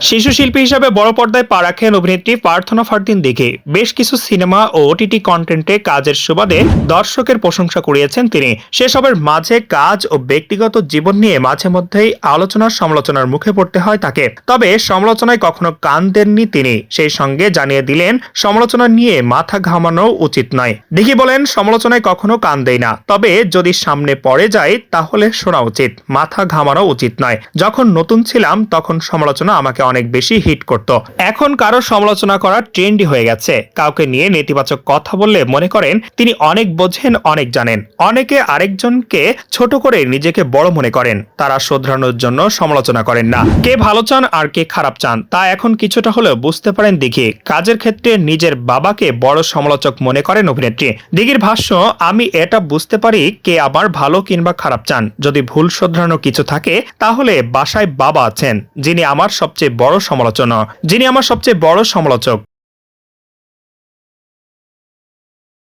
শিশু শিল্পী হিসেবে বড় পর্দায় পা রাখেন অভিনেত্রী প্রার্থনা ফারদিন দিঘি। বেশ কিছু সিনেমা ও ওটিটি কন্টেন্টে কাজের সুবাদে দর্শকের প্রশংসা কুড়িয়েছেন তিনি। সেসবের মাঝে কাজ ও ব্যক্তিগত জীবন নিয়ে মাঝে মধ্যেই আলোচনার সমালোচনার মুখে পড়তে হয় তাকে। তবে সমালোচনায় কখনো কান দেননি তিনি। সেই সঙ্গে জানিয়ে দিলেন, সমালোচনা নিয়ে মাথা ঘামানো উচিত নয়। দিঘি বলেন, সমালোচনায় কখনো কান দেই না, তবে যদি সামনে পড়ে যায় তাহলে শোনা উচিত, মাথা ঘামানো উচিত নয়। যখন নতুন ছিলাম তখন সমালোচনা আমাকে অনেক বেশি হিট করত। এখন কারো সমালোচনা করা ট্রেন্ডই হয়ে গেছে। কাউকে নিয়ে নেতিবাচক কথা বললে মনে করেন তিনি অনেক বোঝেন, অনেক জানেন। অনেকে আরেকজনকে ছোট করে নিজেকে বড় মনে করেন। তারা শোধরানোর জন্য সমালোচনা করেন না। কে ভালো চান আর কে খারাপ চান তা এখন কিছুটা হলেও বুঝতে পারেন দিঘি। কাজের ক্ষেত্রে নিজের বাবাকে বড় সমালোচক মনে করেন অভিনেত্রী। দিঘির ভাষ্য, আমি এটা বুঝতে পারি কে আবার ভালো কিংবা খারাপ চান। যদি ভুল শোধরানো কিছু থাকে তাহলে বাসায় বাবা আছেন, যিনি আমার সবচেয়ে বড় সমালোচক।